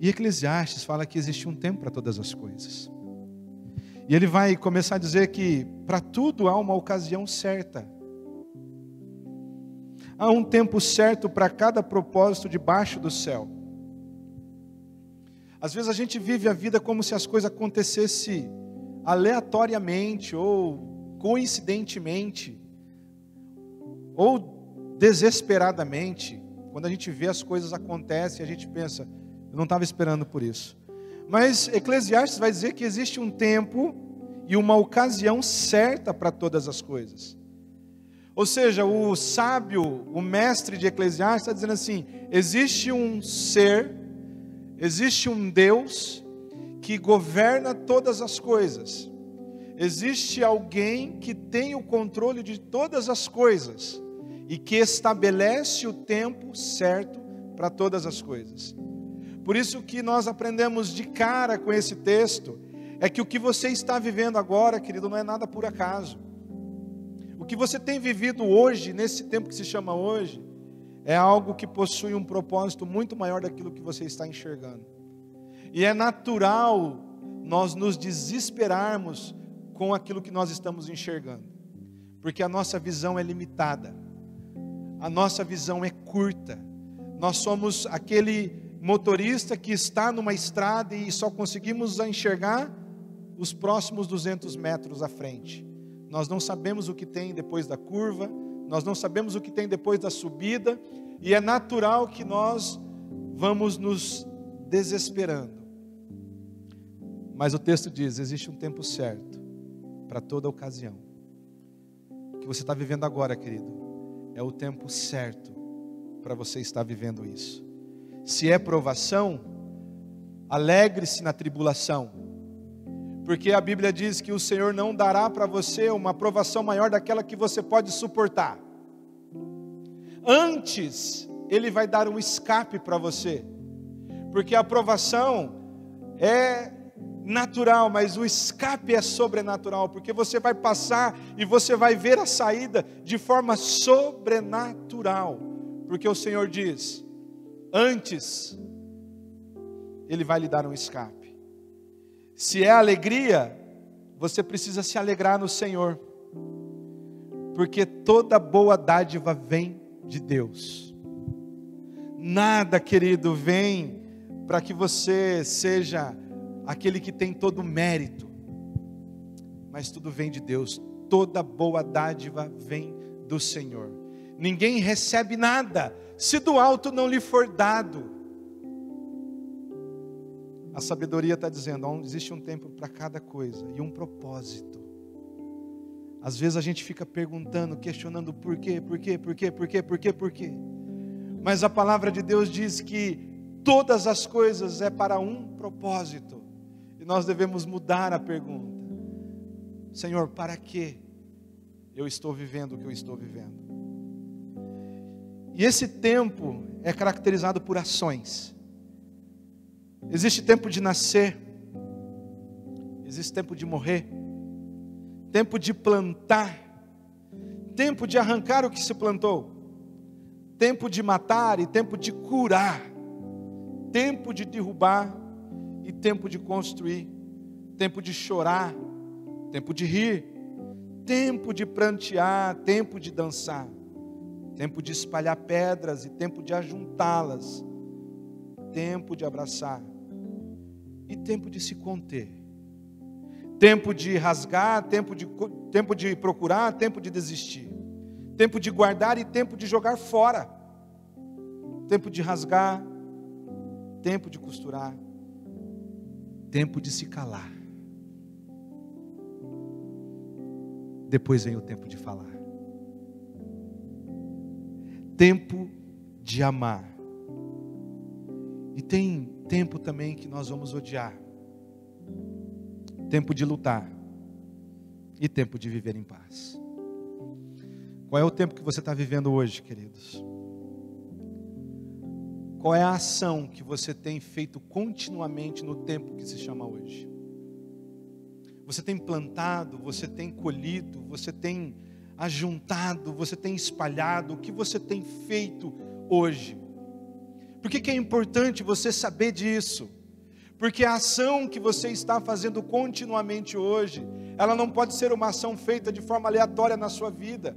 E Eclesiastes fala que existe um tempo para todas as coisas. E ele vai começar a dizer que para tudo há uma ocasião certa. Há um tempo certo para cada propósito debaixo do céu. Às vezes a gente vive a vida como se as coisas acontecessem aleatoriamente ou coincidentemente ou desesperadamente. Quando a gente vê as coisas acontecem, a gente pensa, eu não estava esperando por isso. Mas Eclesiastes vai dizer que existe um tempo e uma ocasião certa para todas as coisas. Ou seja, o sábio, o mestre de Eclesiastes está dizendo assim, existe um ser, existe um Deus que governa todas as coisas. Existe alguém que tem o controle de todas as coisas e que estabelece o tempo certo para todas as coisas. Por isso que nós aprendemos de cara com esse texto, é que o que você está vivendo agora, querido, não é nada por acaso. O que você tem vivido hoje, nesse tempo que se chama hoje, é algo que possui um propósito muito maior daquilo que você está enxergando. E é natural nós nos desesperarmos com aquilo que nós estamos enxergando, porque a nossa visão é limitada, a nossa visão é curta. Nós somos aquele motorista que está numa estrada e só conseguimos enxergar os próximos 200 metros à frente. Nós não sabemos o que tem depois da curva, nós não sabemos o que tem depois da subida, e é natural que nós vamos nos desesperando. Mas o texto diz, existe um tempo certo para toda ocasião. O que você está vivendo agora, querido, é o tempo certo para você estar vivendo isso. Se é provação, alegre-se na tribulação, porque a Bíblia diz que o Senhor não dará para você uma provação maior daquela que você pode suportar. Antes, Ele vai dar um escape para você, porque a provação é natural, mas o escape é sobrenatural, porque você vai passar e você vai ver a saída de forma sobrenatural, porque o Senhor diz, antes, Ele vai lhe dar um escape. Se é alegria, você precisa se alegrar no Senhor, porque toda boa dádiva vem de Deus. Nada, querido, vem para que você seja aquele que tem todo o mérito, mas tudo vem de Deus. Toda boa dádiva vem do Senhor. Ninguém recebe nada se do alto não lhe for dado. A sabedoria está dizendo, existe um tempo para cada coisa e um propósito. Às vezes a gente fica perguntando, questionando por quê. Mas a palavra de Deus diz que todas as coisas é para um propósito. E nós devemos mudar a pergunta. Senhor, para que eu estou vivendo o que eu estou vivendo? E esse tempo é caracterizado por ações. Existe tempo de nascer, existe tempo de morrer, tempo de plantar, tempo de arrancar o que se plantou, tempo de matar e tempo de curar, tempo de derrubar e tempo de construir, tempo de chorar, tempo de rir, tempo de prantear, tempo de dançar, tempo de espalhar pedras e tempo de ajuntá-las, tempo de abraçar e tempo de se conter, tempo de rasgar, tempo de procurar, tempo de desistir, tempo de guardar e tempo de jogar fora, tempo de rasgar, tempo de costurar, tempo de se calar. Depois vem o tempo de falar. Tempo de amar. E tem tempo também que nós vamos odiar. Tempo de lutar. E tempo de viver em paz. Qual é o tempo que você está vivendo hoje, queridos? Qual é a ação que você tem feito continuamente no tempo que se chama hoje? Você tem plantado, você tem colhido, você tem ajuntado, você tem espalhado, o que você tem feito hoje? Por que é importante você saber disso? Porque a ação que você está fazendo continuamente hoje, ela não pode ser uma ação feita de forma aleatória na sua vida.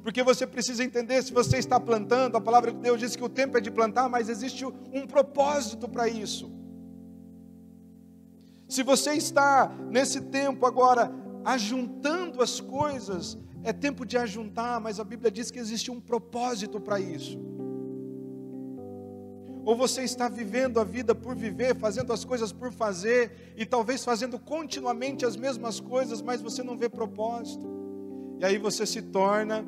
Porque você precisa entender, se você está plantando, a palavra de Deus diz que o tempo é de plantar, mas existe um propósito para isso. Se você está nesse tempo agora, ajuntando as coisas, é tempo de ajuntar, mas a Bíblia diz que existe um propósito para isso. Ou você está vivendo a vida por viver, fazendo as coisas por fazer, e talvez fazendo continuamente as mesmas coisas, mas você não vê propósito. E aí você se torna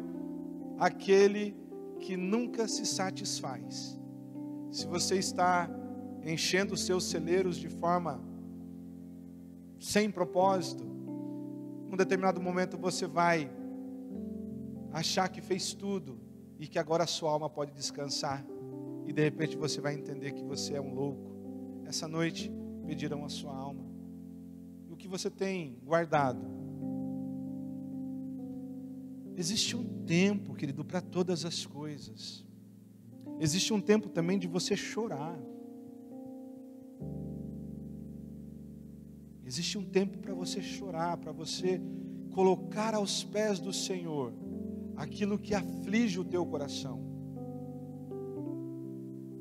aquele que nunca se satisfaz. Se você está enchendo os seus celeiros de forma sem propósito, num determinado momento você vai achar que fez tudo e que agora a sua alma pode descansar. E de repente você vai entender que você é um louco. Essa noite pedirão a sua alma. E o que você tem guardado? Existe um tempo, querido, para todas as coisas. Existe um tempo também de você chorar. Existe um tempo para você chorar, para você colocar aos pés do Senhor aquilo que aflige o teu coração.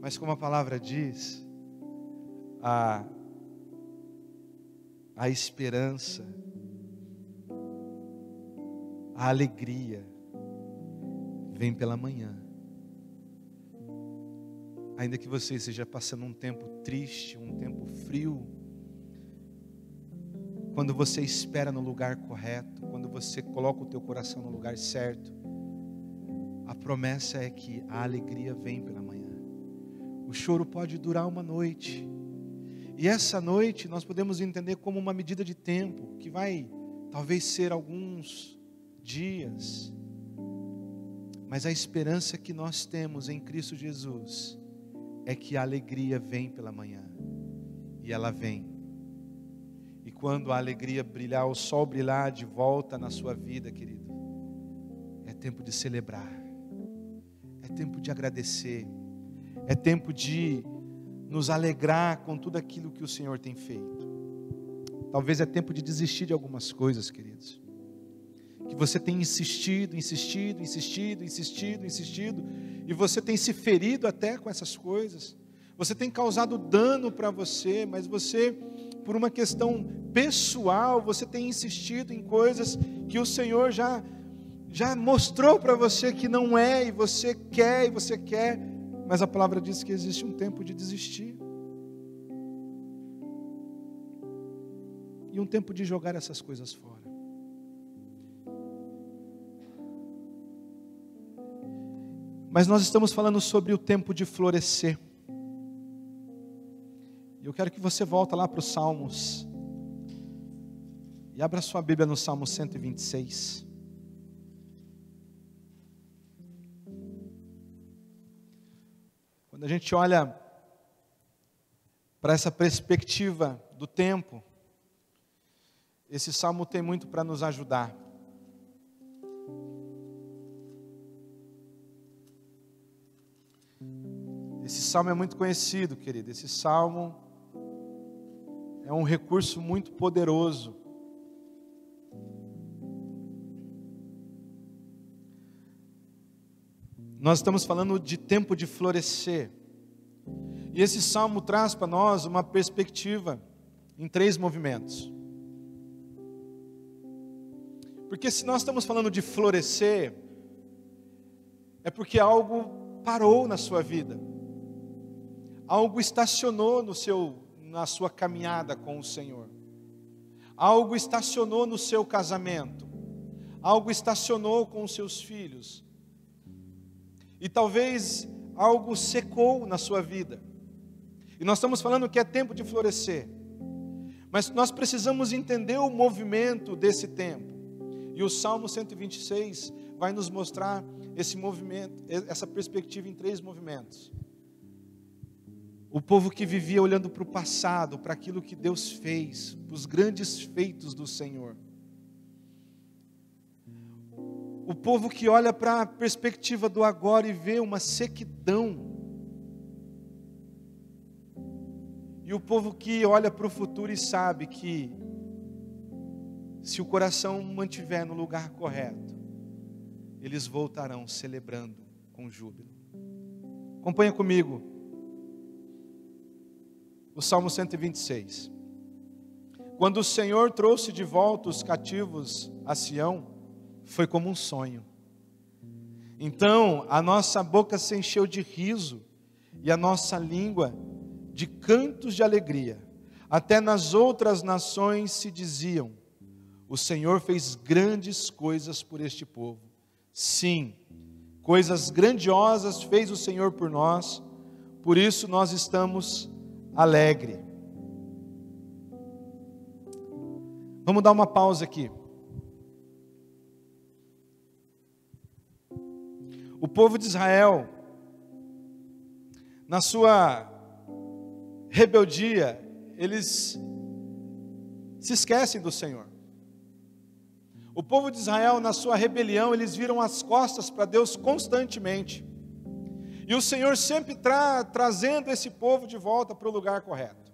Mas como a palavra diz, a esperança, a alegria vem pela manhã. Ainda que você esteja passando um tempo triste, um tempo frio, quando você espera no lugar correto, quando você coloca o teu coração no lugar certo, a promessa é que a alegria vem pela manhã. O choro pode durar uma noite, e essa noite nós podemos entender como uma medida de tempo, que vai talvez ser alguns dias, mas a esperança que nós temos em Cristo Jesus é que a alegria vem pela manhã, e ela vem. E quando a alegria brilhar, o sol brilhar de volta na sua vida, querido, é tempo de celebrar, é tempo de agradecer, é tempo de nos alegrar com tudo aquilo que o Senhor tem feito. Talvez é tempo de desistir de algumas coisas, queridos, que você tem insistido, e você tem se ferido até com essas coisas. Você tem causado dano para você, mas você, por uma questão pessoal, você tem insistido em coisas que o Senhor já mostrou para você que não é, e você quer, mas a palavra diz que existe um tempo de desistir, e um tempo de jogar essas coisas fora. Mas nós estamos falando sobre o tempo de florescer. E eu quero que você volte lá para os Salmos. E abra sua Bíblia no Salmo 126. Quando a gente olha para essa perspectiva do tempo, esse Salmo tem muito para nos ajudar. Esse Salmo é muito conhecido, querido. Esse Salmo é um recurso muito poderoso. Nós estamos falando de tempo de florescer. E esse Salmo traz para nós uma perspectiva em 3 movimentos. Porque se nós estamos falando de florescer, é porque algo parou na sua vida. Algo estacionou na sua caminhada com o Senhor. Algo estacionou no seu casamento. Algo estacionou com os seus filhos. E talvez algo secou na sua vida. E nós estamos falando que é tempo de florescer. Mas nós precisamos entender o movimento desse tempo. E o Salmo 126 vai nos mostrar esse movimento, essa perspectiva em 3 movimentos. O povo que vivia olhando para o passado, para aquilo que Deus fez, para os grandes feitos do Senhor. O povo que olha para a perspectiva do agora e vê uma sequidão. E o povo que olha para o futuro e sabe que, se o coração mantiver no lugar correto, eles voltarão celebrando com júbilo. Acompanha comigo o Salmo 126. Quando o Senhor trouxe de volta os cativos a Sião, foi como um sonho. Então a nossa boca se encheu de riso e a nossa língua de cantos de alegria. Até nas outras nações se diziam: o Senhor fez grandes coisas por este povo. Sim, coisas grandiosas fez o Senhor por nós, por isso nós estamos alegres. Vamos dar uma pausa aqui. O povo de Israel, na sua rebeldia, eles se esquecem do Senhor. O povo de Israel, na sua rebelião, eles viram as costas para Deus constantemente. E o Senhor sempre trazendo esse povo de volta para o lugar correto.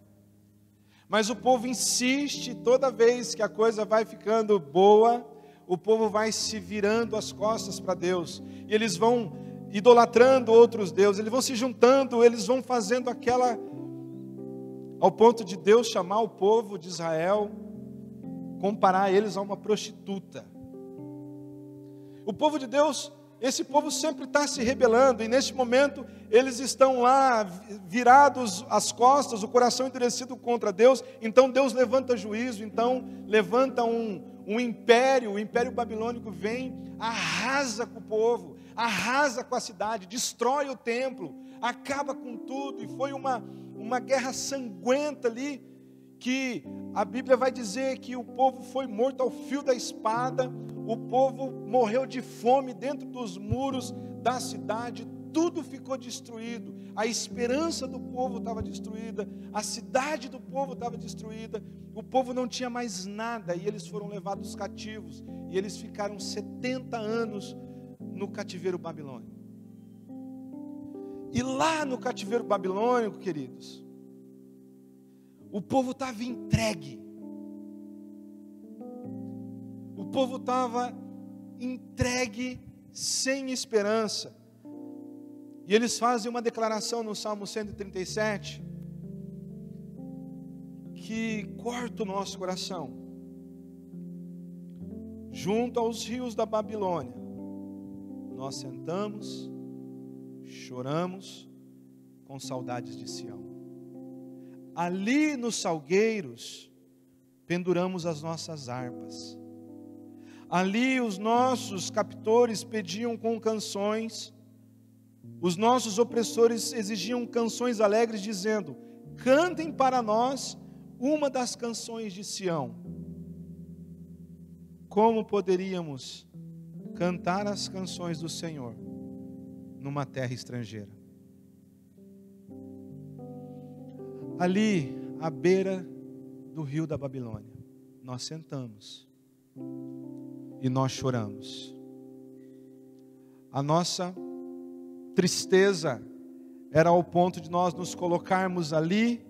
Mas o povo insiste, toda vez que a coisa vai ficando boa, o povo vai se virando as costas para Deus. E eles vão idolatrando outros deuses, eles vão se juntando, eles vão fazendo aquela... Ao ponto de Deus chamar o povo de Israel, comparar eles a uma prostituta. O povo de Deus, esse povo sempre está se rebelando, e neste momento eles estão lá, virados as costas, o coração endurecido contra Deus. Então Deus levanta juízo, então levanta um império, o império babilônico vem, arrasa com o povo, arrasa com a cidade, destrói o templo, acaba com tudo, e foi uma guerra sanguenta ali, que a Bíblia vai dizer que o povo foi morto ao fio da espada, o povo morreu de fome dentro dos muros da cidade, tudo ficou destruído, a esperança do povo estava destruída, a cidade do povo estava destruída, o povo não tinha mais nada, e eles foram levados cativos, e eles ficaram 70 anos no cativeiro babilônico. E lá no cativeiro babilônico, queridos, o povo estava entregue. O povo estava entregue, sem esperança. E eles fazem uma declaração no Salmo 137, que corta o nosso coração. Junto aos rios da Babilônia, nós sentamos, choramos com saudades de Sião. Ali nos salgueiros penduramos as nossas harpas. Ali os nossos captores pediam com canções, os nossos opressores exigiam canções alegres, dizendo: cantem para nós uma das canções de Sião. Como poderíamos cantar as canções do Senhor numa terra estrangeira? Ali, à beira do rio da Babilônia, nós sentamos e nós choramos. A nossa tristeza era ao ponto de nós nos colocarmos ali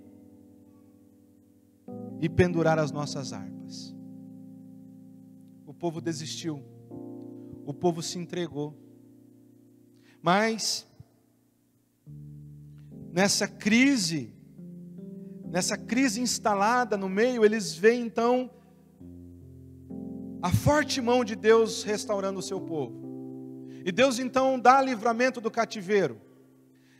e pendurar as nossas harpas. O povo desistiu, o povo se entregou. Mas nessa crise instalada no meio, eles veem então a forte mão de Deus restaurando o seu povo. E Deus então dá livramento do cativeiro.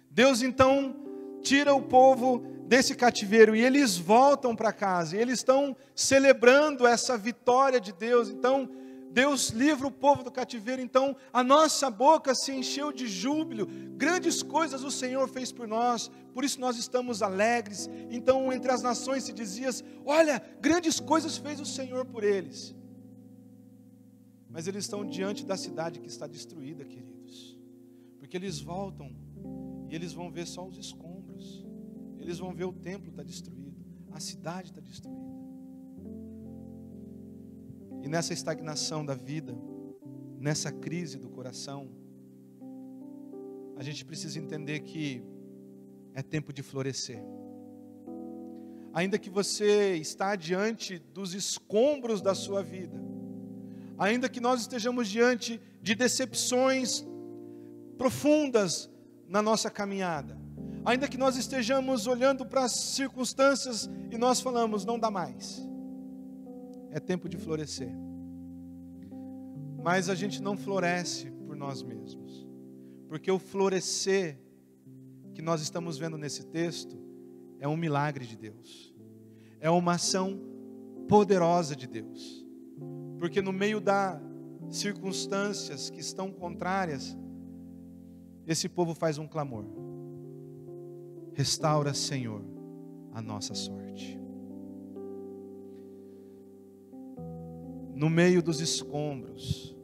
Deus então tira o povo desse cativeiro e eles voltam para casa. E eles estão celebrando essa vitória de Deus. Então Deus livra o povo do cativeiro. Então a nossa boca se encheu de júbilo. Grandes coisas o Senhor fez por nós, por isso nós estamos alegres. Então entre as nações se dizia: olha, grandes coisas fez o Senhor por eles. Mas eles estão diante da cidade que está destruída, queridos. Porque eles voltam e eles vão ver só os escombros. Eles vão ver o templo está destruído, a cidade está destruída. E nessa estagnação da vida, nessa crise do coração, a gente precisa entender que é tempo de florescer. ainda que você está diante dos escombros da sua vida, ainda que nós estejamos diante de decepções profundas na nossa caminhada, ainda que nós estejamos olhando para as circunstâncias e nós falamos, não dá mais, é tempo de florescer. Mas a gente não floresce por nós mesmos, porque o florescer que nós estamos vendo nesse texto é um milagre de Deus, é uma ação poderosa de Deus, porque no meio das circunstâncias que estão contrárias, esse povo faz um clamor: restaura, Senhor, a nossa sorte. No meio dos escombros,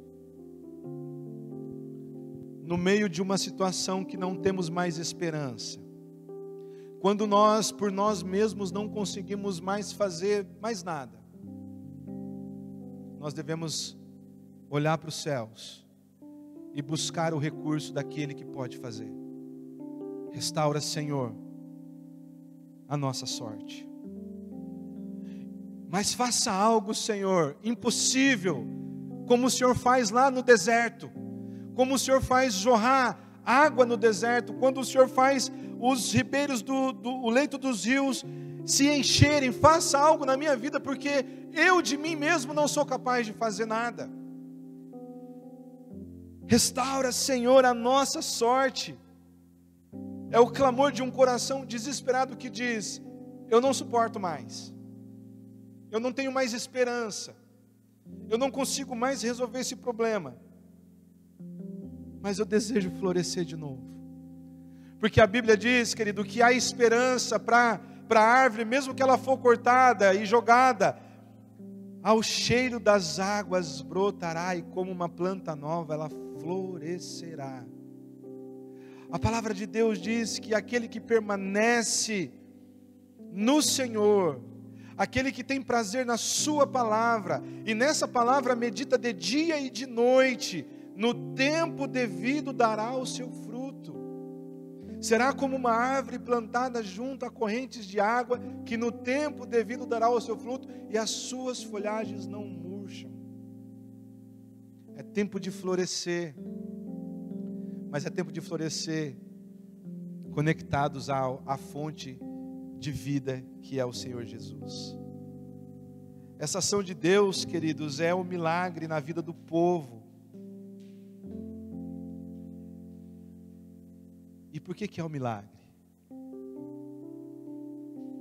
no meio de uma situação que não temos mais esperança, quando nós, por nós mesmos, não conseguimos mais fazer mais nada, nós devemos olhar para os céus e buscar o recurso daquele que pode fazer. Restaura, Senhor, a nossa sorte. Mas faça algo, Senhor, impossível, como o Senhor faz lá no deserto, como o Senhor faz jorrar água no deserto, quando o Senhor faz os ribeiros o leito dos rios se encherem. Faça algo na minha vida, porque eu de mim mesmo não sou capaz de fazer nada. Restaura, Senhor, a nossa sorte. É o clamor de um coração desesperado que diz: eu não suporto mais, eu não tenho mais esperança, eu não consigo mais resolver esse problema, mas eu desejo florescer de novo. Porque a Bíblia diz, querido, que há esperança para a árvore, mesmo que ela for cortada e jogada, ao cheiro das águas brotará, e como uma planta nova ela florescerá. A palavra de Deus diz que aquele que permanece no Senhor, aquele que tem prazer na sua palavra, e nessa palavra medita de dia e de noite, no tempo devido dará o seu fruto. Será como uma árvore plantada junto a correntes de água, que no tempo devido dará o seu fruto, e as suas folhagens não murcham. É tempo de florescer, mas é tempo de florescer conectados à fonte de vida que é o Senhor Jesus. Essa ação de Deus, queridos, é um milagre na vida do povo. E por que é um milagre?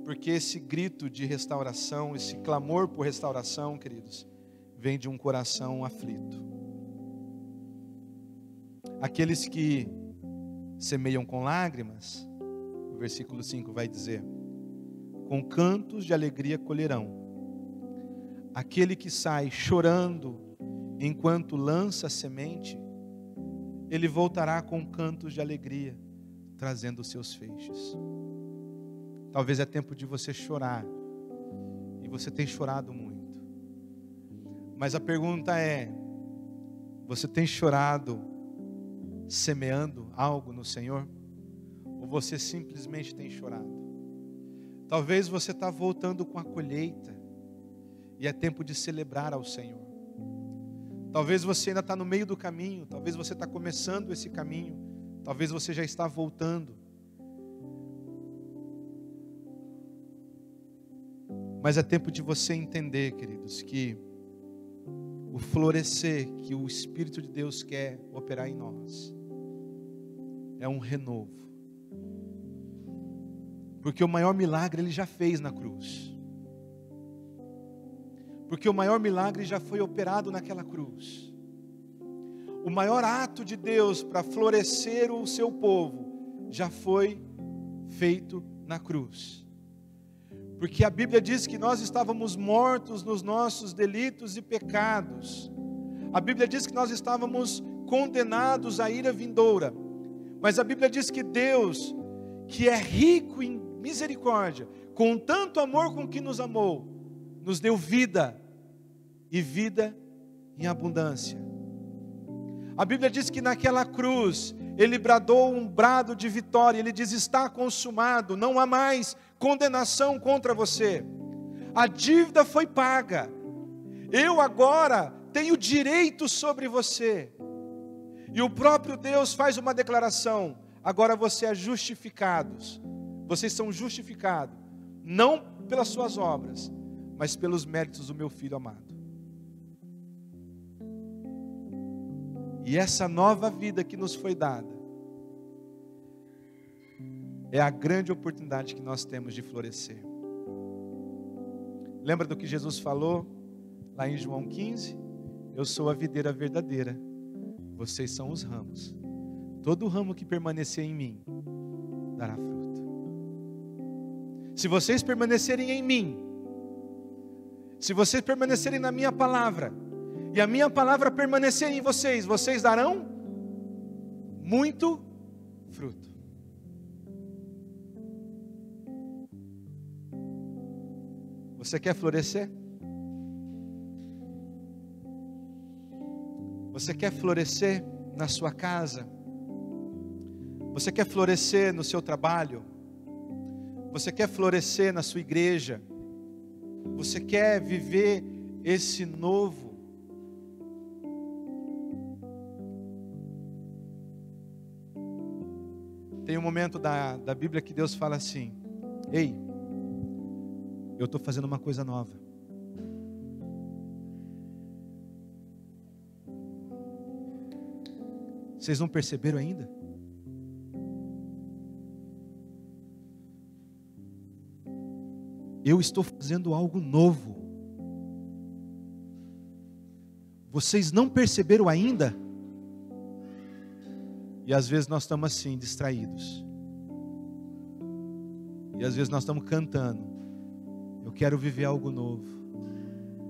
Porque esse grito de restauração, esse clamor por restauração, queridos, vem de um coração aflito. Aqueles que semeiam com lágrimas, o versículo 5 vai dizer: com cantos de alegria colherão. Aquele que sai chorando enquanto lança a semente, ele voltará com cantos de alegria, trazendo os seus feixes. Talvez é tempo de você chorar, e você tem chorado muito. Mas a pergunta é: você tem chorado semeando algo no Senhor? Ou você simplesmente tem chorado? Talvez você está voltando com a colheita, e é tempo de celebrar ao Senhor. Talvez você ainda está no meio do caminho, talvez você está começando esse caminho, talvez você já está voltando. Mas é tempo de você entender, queridos, que o florescer que o Espírito de Deus quer operar em nós é um renovo. Porque o maior milagre Ele já fez na cruz. Porque o maior milagre já foi operado naquela cruz. O maior ato de Deus para florescer o seu povo já foi feito na cruz. Porque a Bíblia diz que nós estávamos mortos nos nossos delitos e pecados. A Bíblia diz que nós estávamos condenados à ira vindoura. Mas a Bíblia diz que Deus, que é rico em misericórdia, com tanto amor com que nos amou, nos deu vida, e vida em abundância. A Bíblia diz que naquela cruz, Ele bradou um brado de vitória. Ele diz: está consumado, não há mais condenação contra você. A dívida foi paga. Eu agora tenho direito sobre você. E o próprio Deus faz uma declaração: agora você é justificados. Vocês são justificados, não pelas suas obras, mas pelos méritos do meu Filho amado. E essa nova vida que nos foi dada é a grande oportunidade que nós temos de florescer. Lembra do que Jesus falou lá em João 15? Eu sou a videira verdadeira, vocês são os ramos. Todo ramo que permanecer em mim dará fruto. Se vocês permanecerem em mim, se vocês permanecerem na minha palavra, e a minha palavra permanecer em vocês, vocês darão muito fruto. Você quer florescer? Você quer florescer na sua casa? Você quer florescer no seu trabalho? Você quer florescer na sua igreja? Você quer viver esse novo? Tem um momento da Bíblia que Deus fala assim: ei, eu estou fazendo uma coisa nova. Vocês não perceberam ainda? Eu estou fazendo algo novo. Vocês não perceberam ainda? E às vezes nós estamos assim, distraídos. E às vezes nós estamos cantando: eu quero viver algo novo.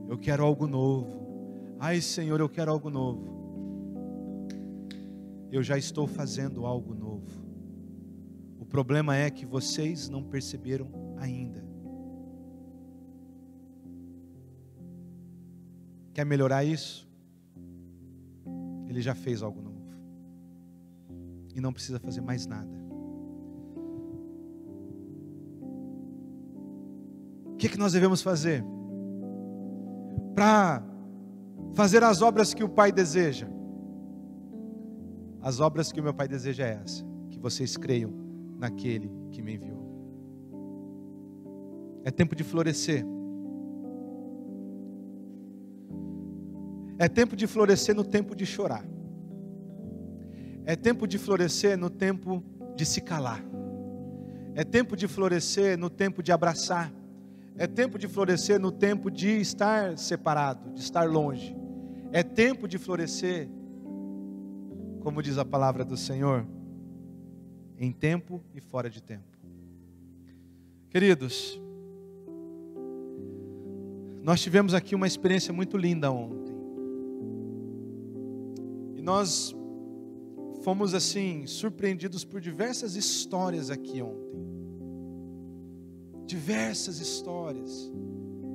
Eu quero algo novo. Ai, Senhor, eu quero algo novo. Eu já estou fazendo algo novo. O problema é que vocês não perceberam ainda. Quer melhorar isso? Ele já fez algo novo. E não precisa fazer mais nada. O que nós devemos fazer para fazer as obras que o Pai deseja? As obras que o meu Pai deseja é essa: que vocês creiam naquele que me enviou. É tempo de florescer. É tempo de florescer no tempo de chorar. É tempo de florescer no tempo de se calar. É tempo de florescer no tempo de abraçar. É tempo de florescer no tempo de estar separado, de estar longe. É tempo de florescer, como diz a palavra do Senhor, em tempo e fora de tempo. Queridos, nós tivemos aqui uma experiência muito linda ontem. E nós fomos assim, surpreendidos por diversas histórias aqui ontem. Diversas histórias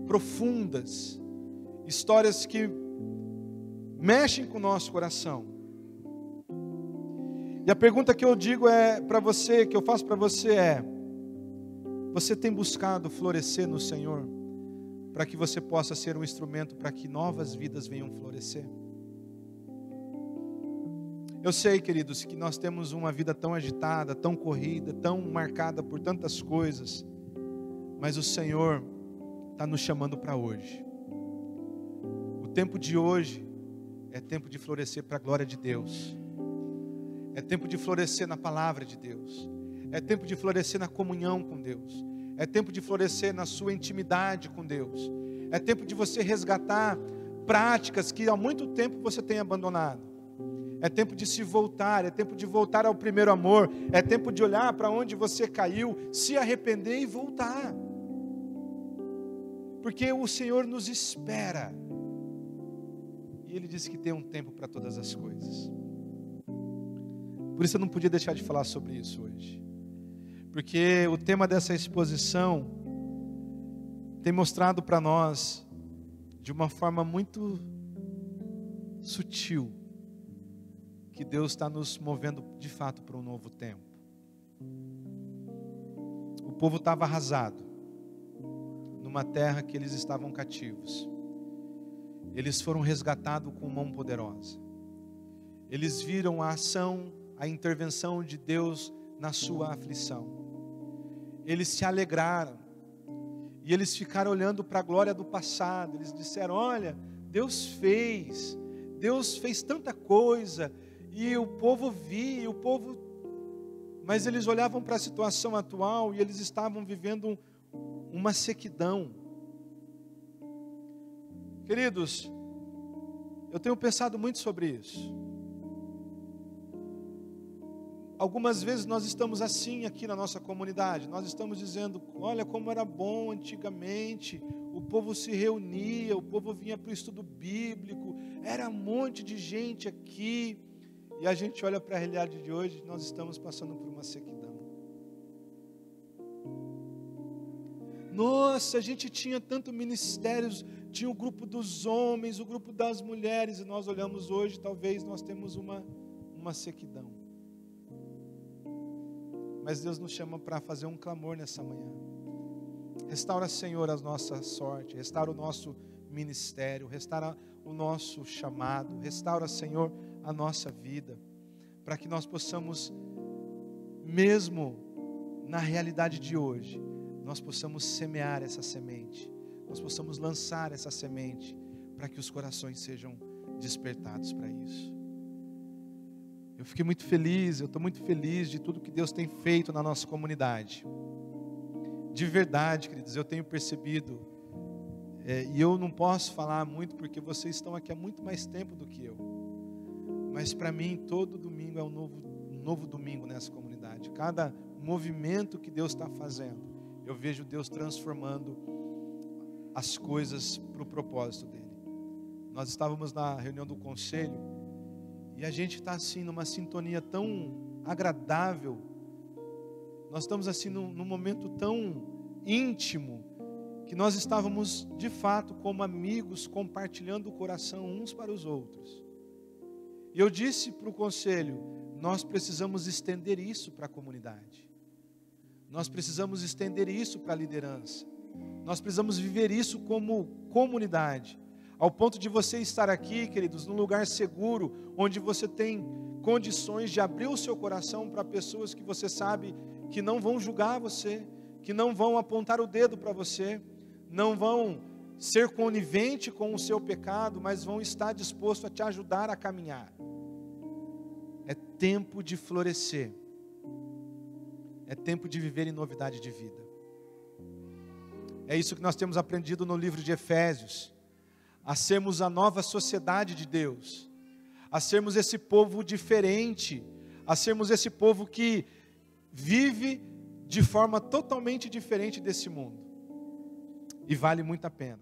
profundas, histórias que mexem com o nosso coração. E a pergunta que eu digo para você, que eu faço para você é: você tem buscado florescer no Senhor, para que você possa ser um instrumento para que novas vidas venham florescer? Eu sei, queridos, que nós temos uma vida tão agitada, tão corrida, tão marcada por tantas coisas, mas o Senhor está nos chamando para hoje. O tempo de hoje é tempo de florescer para a glória de Deus. É tempo de florescer na palavra de Deus. É tempo de florescer na comunhão com Deus. É tempo de florescer na sua intimidade com Deus. É tempo de você resgatar práticas que há muito tempo você tem abandonado. É tempo de se voltar, é tempo de voltar ao primeiro amor. É tempo de olhar para onde você caiu, se arrepender e voltar. Porque o Senhor nos espera. E Ele disse que tem um tempo para todas as coisas. Por isso eu não podia deixar de falar sobre isso hoje. Porque o tema dessa exposição tem mostrado para nós, de uma forma muito sutil, que Deus está nos movendo de fato para um novo tempo. povo estava arrasado, numa terra que eles estavam cativos. Eles foram resgatados com mão poderosa. Eles viram a ação, a intervenção de Deus na sua aflição. Eles se alegraram. E eles ficaram olhando para a glória do passado. Eles disseram: olha, Deus fez tanta coisa. E o povo via, mas eles olhavam para a situação atual e eles estavam vivendo uma sequidão. Queridos, eu tenho pensado muito sobre isso. Algumas vezes nós estamos assim aqui na nossa comunidade. Nós estamos dizendo: olha como era bom antigamente. O povo se reunia, o povo vinha para o estudo bíblico. Era um monte de gente aqui. E a gente olha para a realidade de hoje, nós estamos passando por uma sequidão. Nossa, a gente tinha tanto ministérios, tinha o grupo dos homens, o grupo das mulheres, e nós olhamos hoje, talvez nós temos uma sequidão. Mas Deus nos chama para fazer um clamor nessa manhã. Restaura, Senhor, a nossa sorte, restaura o nosso ministério, restaura o nosso chamado, restaura, Senhor, a nossa vida, para que nós possamos, mesmo na realidade de hoje, nós possamos semear essa semente, nós possamos lançar essa semente, para que os corações sejam despertados para isso. Eu fiquei muito feliz, eu estou muito feliz de tudo que Deus tem feito na nossa comunidade. De verdade, queridos, eu tenho percebido, e eu não posso falar muito porque vocês estão aqui há muito mais tempo do que eu. Mas para mim, todo domingo é um novo domingo nessa comunidade. Cada movimento que Deus está fazendo, eu vejo Deus transformando as coisas para o propósito dEle. Nós estávamos na reunião do conselho, e a gente está assim, numa sintonia tão agradável. Nós estamos assim num momento tão íntimo, que nós estávamos de fato como amigos, compartilhando o coração uns para os outros. E eu disse para o conselho: nós precisamos estender isso para a comunidade. Nós precisamos estender isso para a liderança. Nós precisamos viver isso como comunidade. Ao ponto de você estar aqui, queridos, num lugar seguro, onde você tem condições de abrir o seu coração para pessoas que você sabe que não vão julgar você, que não vão apontar o dedo para você, não vão ser conivente com o seu pecado, mas vão estar dispostos a te ajudar a caminhar. É tempo de florescer. É tempo de viver em novidade de vida. É isso que nós temos aprendido no livro de Efésios. A sermos a nova sociedade de Deus. A sermos esse povo diferente. A sermos esse povo que vive de forma totalmente diferente desse mundo. E vale muito a pena.